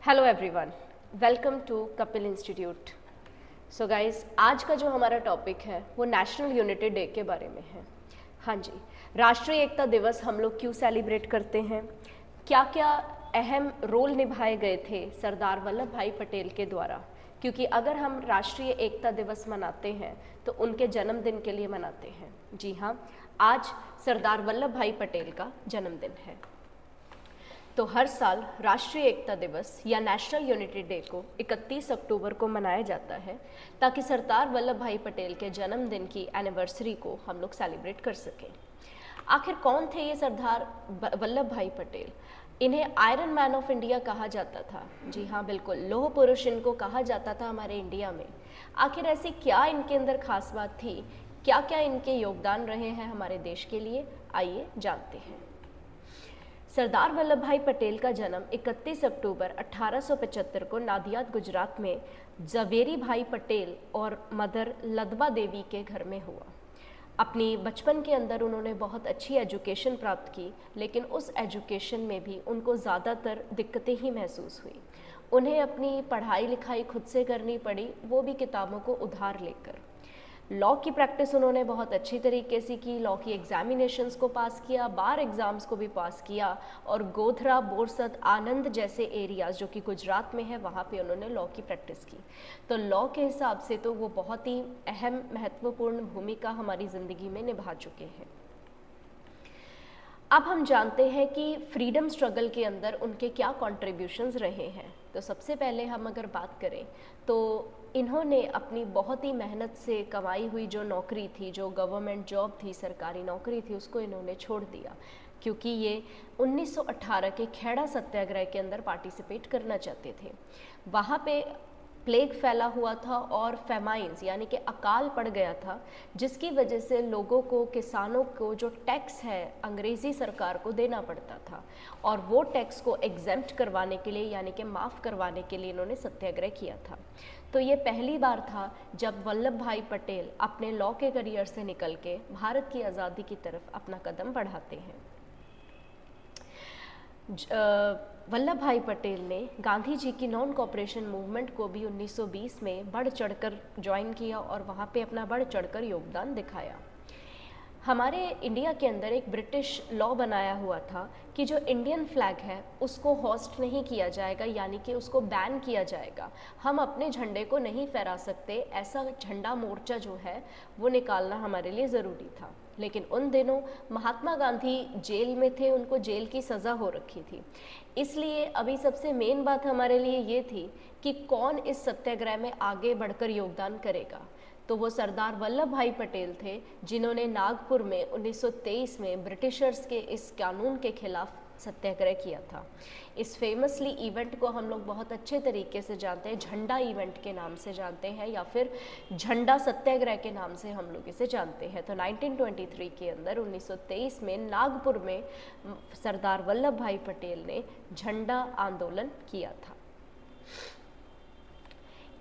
Hello everyone, welcome to Kapil institute. So guys, आज का जो हमारा टॉपिक है वो नेशनल यूनिटी डे के बारे में है। हाँ जी, राष्ट्रीय एकता दिवस हम लोग क्यों सेलिब्रेट करते हैं, क्या क्या अहम रोल निभाए गए थे सरदार वल्लभ भाई पटेल के द्वारा। क्योंकि अगर हम राष्ट्रीय एकता दिवस मनाते हैं तो उनके जन्मदिन के लिए मनाते हैं। जी हाँ, आज सरदार वल्लभ भाई पटेल का जन्मदिन है। तो हर साल राष्ट्रीय एकता दिवस या नेशनल यूनिटी डे को 31 अक्टूबर को मनाया जाता है ताकि सरदार वल्लभ भाई पटेल के जन्मदिन की एनिवर्सरी को हम लोग सेलिब्रेट कर सकें। आखिर कौन थे ये सरदार वल्लभ भाई पटेल? इन्हें आयरन मैन ऑफ इंडिया कहा जाता था। जी हाँ, बिल्कुल, लौह पुरुष इनको कहा जाता था हमारे इंडिया में। आखिर ऐसी क्या इनके अंदर खास बात थी, क्या क्या इनके योगदान रहे हैं हमारे देश के लिए, आइए जानते हैं। सरदार वल्लभ भाई पटेल का जन्म 31 अक्टूबर 1875 को नादियाद, गुजरात में जवेरी भाई पटेल और मदर लदबा देवी के घर में हुआ। अपनी बचपन के अंदर उन्होंने बहुत अच्छी एजुकेशन प्राप्त की, लेकिन उस एजुकेशन में भी उनको ज़्यादातर दिक्कतें ही महसूस हुई। उन्हें अपनी पढ़ाई लिखाई खुद से करनी पड़ी, वो भी किताबों को उधार लेकर। लॉ की प्रैक्टिस उन्होंने बहुत अच्छी तरीके से की, लॉ की एग्जामिनेशंस को पास किया, बार एग्ज़ाम्स को भी पास किया और गोधरा, बोरसद, आनंद जैसे एरियाज़ जो कि गुजरात में है वहाँ पे उन्होंने लॉ की प्रैक्टिस की। तो लॉ के हिसाब से तो वो बहुत ही अहम महत्वपूर्ण भूमिका हमारी ज़िंदगी में निभा चुके हैं। अब हम जानते हैं कि फ्रीडम स्ट्रगल के अंदर उनके क्या कॉन्ट्रीब्यूशंस रहे हैं। तो सबसे पहले हम अगर बात करें तो इन्होंने अपनी बहुत ही मेहनत से कमाई हुई जो नौकरी थी, जो गवर्नमेंट जॉब थी, सरकारी नौकरी थी, उसको इन्होंने छोड़ दिया क्योंकि ये 1918 के खेड़ा सत्याग्रह के अंदर पार्टिसिपेट करना चाहते थे। वहाँ पे प्लेग फैला हुआ था और फेमाइंस यानी कि अकाल पड़ गया था, जिसकी वजह से लोगों को, किसानों को जो टैक्स है अंग्रेज़ी सरकार को देना पड़ता था और वो टैक्स को एग्जेम्प्ट करवाने के लिए यानी कि माफ़ करवाने के लिए इन्होंने सत्याग्रह किया था। तो ये पहली बार था जब वल्लभ भाई पटेल अपने लॉ के करियर से निकल के भारत की आज़ादी की तरफ अपना कदम बढ़ाते हैं। वल्लभ भाई पटेल ने गांधी जी की नॉन कॉपरेशन मूवमेंट को भी 1920 में बढ़ चढ़कर ज्वाइन किया और वहाँ पे अपना बढ़ चढ़कर योगदान दिखाया। हमारे इंडिया के अंदर एक ब्रिटिश लॉ बनाया हुआ था कि जो इंडियन फ्लैग है उसको होस्ट नहीं किया जाएगा, यानी कि उसको बैन किया जाएगा। हम अपने झंडे को नहीं फहरा सकते, ऐसा झंडा मोर्चा जो है वो निकालना हमारे लिए ज़रूरी था। लेकिन उन दिनों महात्मा गांधी जेल में थे, उनको जेल की सज़ा हो रखी थी। इसलिए अभी सबसे मेन बात हमारे लिए ये थी कि कौन इस सत्याग्रह में आगे बढ़कर योगदान करेगा। तो वो सरदार वल्लभ भाई पटेल थे जिन्होंने नागपुर में 1923 में ब्रिटिशर्स के इस कानून के खिलाफ सत्याग्रह किया था। इस फेमसली इवेंट को हम लोग बहुत अच्छे तरीके से जानते हैं, झंडा इवेंट के नाम से जानते हैं या फिर झंडा सत्याग्रह के नाम से हम लोग इसे जानते हैं। तो 1923 के अंदर 1923 में नागपुर में सरदार वल्लभ भाई पटेल ने झंडा आंदोलन किया था।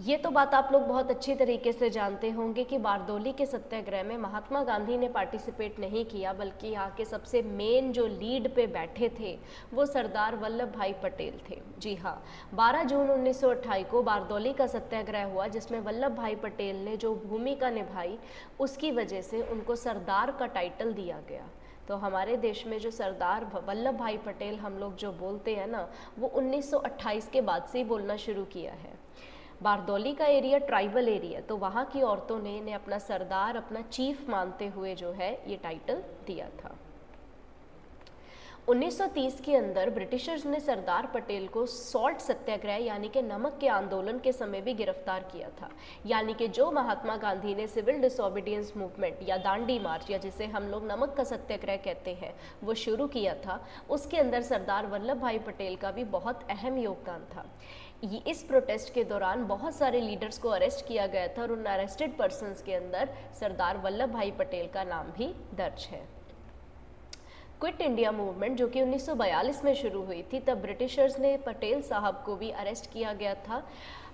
ये तो बात आप लोग बहुत अच्छी तरीके से जानते होंगे कि बारदौली के सत्याग्रह में महात्मा गांधी ने पार्टिसिपेट नहीं किया, बल्कि यहाँ के सबसे मेन जो लीड पे बैठे थे वो सरदार वल्लभ भाई पटेल थे। जी हाँ, 12 जून 1928 को बारदौली का सत्याग्रह हुआ जिसमें वल्लभ भाई पटेल ने जो भूमिका निभाई उसकी वजह से उनको सरदार का टाइटल दिया गया। तो हमारे देश में जो सरदार वल्लभ भाई पटेल हम लोग जो बोलते हैं ना, वो 1928 के बाद से ही बोलना शुरू किया है। बारदौली का एरिया ट्राइबल एरिया, तो वहाँ की औरतों ने इन्हें अपना सरदार, अपना चीफ मानते हुए जो है ये टाइटल दिया था। 1930 के अंदर ब्रिटिशर्स ने सरदार पटेल को सॉल्ट सत्याग्रह यानी कि नमक के आंदोलन के समय भी गिरफ्तार किया था। यानी कि जो महात्मा गांधी ने सिविल डिसोबीडियंस मूवमेंट या दांडी मार्च या जिसे हम लोग नमक का सत्याग्रह कहते हैं वो शुरू किया था, उसके अंदर सरदार वल्लभ भाई पटेल का भी बहुत अहम योगदान था। इस प्रोटेस्ट के दौरान बहुत सारे लीडर्स को अरेस्ट किया गया था और उन अरेस्टेड पर्सन्स के अंदर सरदार वल्लभ भाई पटेल का नाम भी दर्ज है। क्विट इंडिया मूवमेंट जो कि 1942 में शुरू हुई थी, तब ब्रिटिशर्स ने पटेल साहब को भी अरेस्ट किया गया था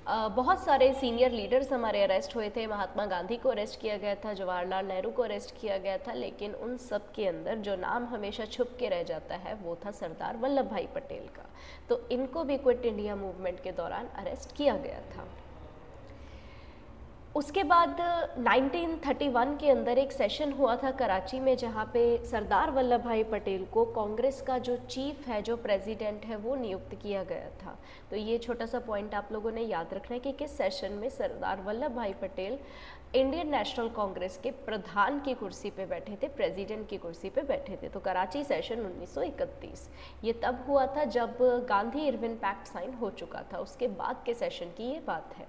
बहुत सारे सीनियर लीडर्स हमारे अरेस्ट हुए थे। महात्मा गांधी को अरेस्ट किया गया था, जवाहरलाल नेहरू को अरेस्ट किया गया था, लेकिन उन सब के अंदर जो नाम हमेशा छुप के रह जाता है वो था सरदार वल्लभ भाई पटेल का। तो इनको भी क्विट इंडिया मूवमेंट के दौरान अरेस्ट किया गया था। उसके बाद 1931 के अंदर एक सेशन हुआ था कराची में, जहाँ पे सरदार वल्लभ भाई पटेल को कांग्रेस का जो चीफ है, जो प्रेसिडेंट है, वो नियुक्त किया गया था। तो ये छोटा सा पॉइंट आप लोगों ने याद रखना है कि किस सेशन में सरदार वल्लभ भाई पटेल इंडियन नेशनल कांग्रेस के प्रधान की कुर्सी पे बैठे थे, प्रेसिडेंट की कुर्सी पे बैठे थे। तो कराची सेशन 1931 ये तब हुआ था जब गांधी इरविन पैक्ट साइन हो चुका था, उसके बाद के सेशन की ये बात है।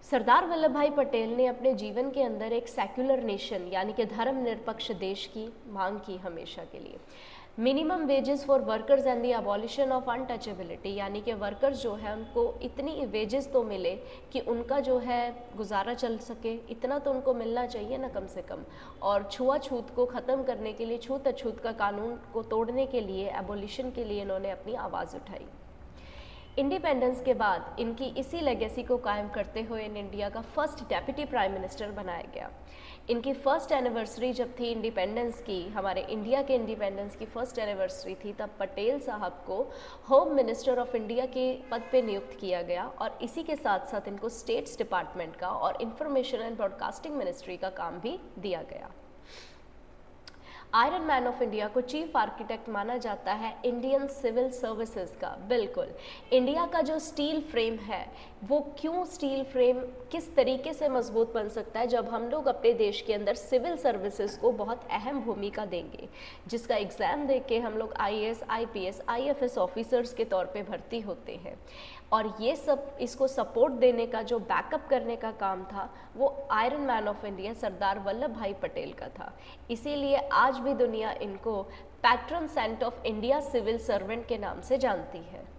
सरदार वल्लभ भाई पटेल ने अपने जीवन के अंदर एक सेक्युलर नेशन यानी कि धर्मनिरपेक्ष देश की मांग की हमेशा के लिए। Minimum wages for workers and the abolition of untouchability, यानी कि वर्कर्स जो है उनको इतनी वेजेस तो मिले कि उनका जो है गुजारा चल सके, इतना तो उनको मिलना चाहिए ना कम से कम। और छुआछूत को ख़त्म करने के लिए, छूत अछूत का कानून को तोड़ने के लिए, एबॉलिशन के लिए इन्होंने अपनी आवाज़ उठाई। इंडिपेंडेंस के बाद इनकी इसी लेगेसी को कायम करते हुए इन इंडिया का फर्स्ट डेप्यूटी प्राइम मिनिस्टर बनाया गया। इनकी फर्स्ट एनिवर्सरी जब थी इंडिपेंडेंस की, हमारे इंडिया के इंडिपेंडेंस की फर्स्ट एनिवर्सरी थी, तब पटेल साहब को होम मिनिस्टर ऑफ इंडिया के पद पे नियुक्त किया गया और इसी के साथ साथ इनको स्टेट्स डिपार्टमेंट का और इंफॉर्मेशन एंड ब्रॉडकास्टिंग मिनिस्ट्री का काम भी दिया गया। आयरन मैन ऑफ इंडिया को चीफ आर्किटेक्ट माना जाता है इंडियन सिविल सर्विसेज का। बिल्कुल, इंडिया का जो स्टील फ्रेम है वो क्यों स्टील फ्रेम किस तरीके से मजबूत बन सकता है जब हम लोग अपने देश के अंदर सिविल सर्विसेज को बहुत अहम भूमिका देंगे, जिसका एग्ज़ाम दे के हम लोग IAS, IPS, IFS ऑफिसर्स के तौर पे भर्ती होते हैं। और ये सब इसको सपोर्ट देने का, जो बैकअप करने का काम था, वो iron man of India Sardar Vallabh Bhai Patel का था। इसीलिए आज भी दुनिया इनको patron saint of India civil servant के नाम से जानती है।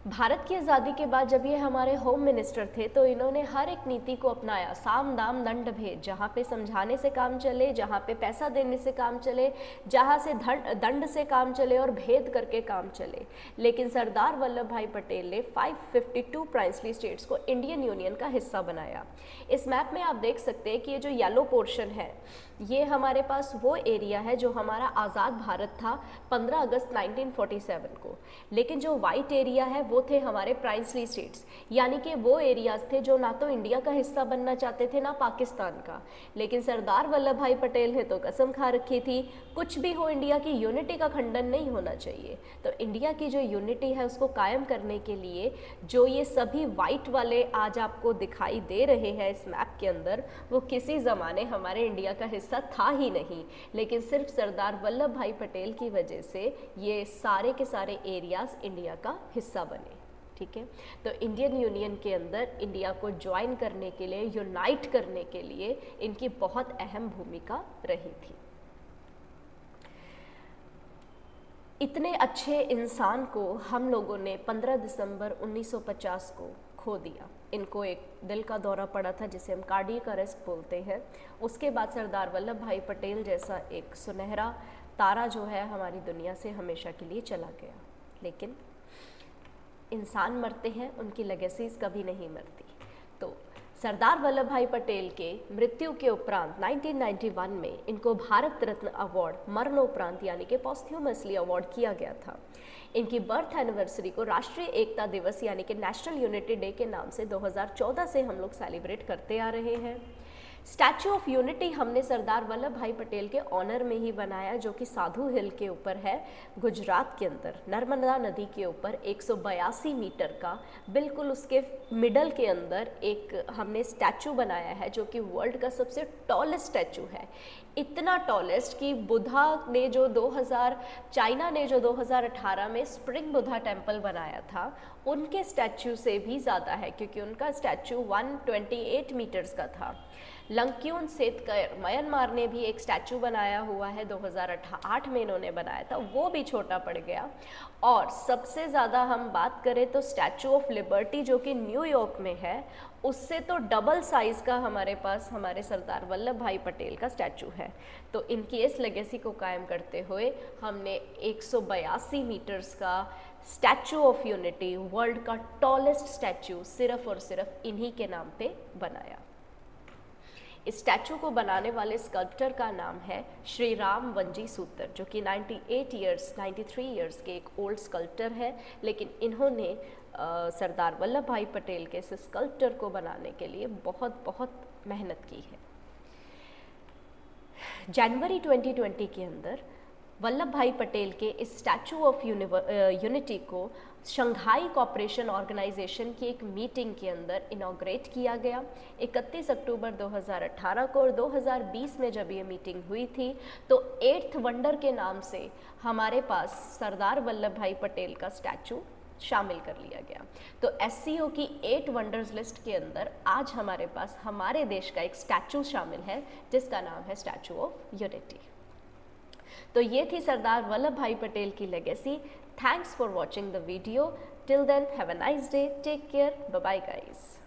भारत की आज़ादी के बाद जब ये हमारे होम मिनिस्टर थे तो इन्होंने हर एक नीति को अपनाया, साम दाम दंड भेद, जहाँ पे समझाने से काम चले, जहाँ पे पैसा देने से काम चले, जहाँ से दंड से काम चले और भेद करके काम चले। लेकिन सरदार वल्लभ भाई पटेल ने 552 प्राइंसली स्टेट्स को इंडियन यूनियन का हिस्सा बनाया। इस मैप में आप देख सकते हैं कि ये जो येलो पोर्शन है ये हमारे पास वो एरिया है जो हमारा आज़ाद भारत था 15 अगस्त 1947 को, लेकिन जो वाइट एरिया है वो थे हमारे प्राइंसली स्टेट्स, यानी कि वो एरियाज थे जो ना तो इंडिया का हिस्सा बनना चाहते थे ना पाकिस्तान का। लेकिन सरदार वल्लभ भाई पटेल ने तो कसम खा रखी थी, कुछ भी हो इंडिया की यूनिटी का खंडन नहीं होना चाहिए। तो इंडिया की जो यूनिटी है उसको कायम करने के लिए जो ये सभी वाइट वाले आज आपको दिखाई दे रहे हैं इस मैप के अंदर, वो किसी ज़माने हमारे इंडिया का हिस्सा था ही नहीं, लेकिन सिर्फ सरदार वल्लभ भाई पटेल की वजह से ये सारे के सारे एरियाज इंडिया का हिस्सा बने। ठीक है, तो इंडियन यूनियन के अंदर इंडिया को ज्वाइन करने के लिए, यूनाइट करने के लिए इनकी बहुत अहम भूमिका रही थी। इतने अच्छे इंसान को हम लोगों ने 15 दिसंबर 1950 को खो दिया। इनको एक दिल का दौरा पड़ा था जिसे हम कार्डियक अरेस्ट बोलते हैं। उसके बाद सरदार वल्लभ भाई पटेल जैसा एक सुनहरा तारा जो है हमारी दुनिया से हमेशा के लिए चला गया। लेकिन इंसान मरते हैं, उनकी लेगेसीज कभी नहीं मरती। तो सरदार वल्लभ भाई पटेल के मृत्यु के उपरांत 1991 में इनको भारत रत्न अवार्ड मरणोपरांत यानी कि पॉस्ट्यूमसली अवार्ड किया गया था। इनकी बर्थ एनिवर्सरी को राष्ट्रीय एकता दिवस यानी कि नेशनल यूनिटी डे के नाम से 2014 से हम लोग सेलिब्रेट करते आ रहे हैं। स्टैचू ऑफ यूनिटी हमने सरदार वल्लभ भाई पटेल के ऑनर में ही बनाया, जो कि साधु हिल के ऊपर है गुजरात के अंदर, नर्मदा नदी के ऊपर 182 मीटर का, बिल्कुल उसके मिडल के अंदर एक हमने स्टैचू बनाया है जो कि वर्ल्ड का सबसे टॉलेस्ट स्टैचू है। इतना टॉलेस्ट कि चाइना ने जो 2018 में स्प्रिंग बुद्धा टेम्पल बनाया था उनके स्टैचू से भी ज़्यादा है, क्योंकि उनका स्टैचू 128 मीटर्स का था। लंक्यून सेतकर म्यांमार ने भी एक स्टैचू बनाया हुआ है, 2008 में इन्होंने बनाया था, वो भी छोटा पड़ गया। और सबसे ज़्यादा हम बात करें तो स्टैचू ऑफ लिबर्टी जो कि न्यूयॉर्क में है, उससे तो डबल साइज़ का हमारे पास हमारे सरदार वल्लभ भाई पटेल का स्टैचू है। तो इनकी इस लेगेसी को कायम करते हुए हमने 182 मीटर्स का स्टैचू ऑफ यूनिटी, वर्ल्ड का टॉलेस्ट स्टैचू, सिर्फ और सिर्फ इन्हीं के नाम पे बनाया। इस स्टैचू को बनाने वाले स्कल्प्टर का नाम है श्री राम वंजी सूतर, जो कि 93 ईयर्स के एक ओल्ड स्कल्प्टर है, लेकिन इन्होंने सरदार वल्लभ भाई पटेल के इस स्कल्प्टर को बनाने के लिए बहुत बहुत मेहनत की है। जनवरी 2020 के अंदर वल्लभ भाई पटेल के इस स्टैचू ऑफ यूनिटी को शंघाई कोऑपरेशन ऑर्गेनाइजेशन की एक मीटिंग के अंदर इनॉग्रेट किया गया 31 अक्टूबर 2018 को। और 2020 में जब ये मीटिंग हुई थी तो 8th वंडर के नाम से हमारे पास सरदार वल्लभ भाई पटेल का स्टैचू शामिल कर लिया गया। तो SCO की 8 वंडर्स लिस्ट के अंदर आज हमारे पास हमारे देश का एक स्टैचू शामिल है जिसका नाम है स्टैचू ऑफ यूनिटी। तो ये थी सरदार वल्लभ भाई पटेल की legacy. Thanks for watching the video. Till then have a nice day, take care, bye bye guys.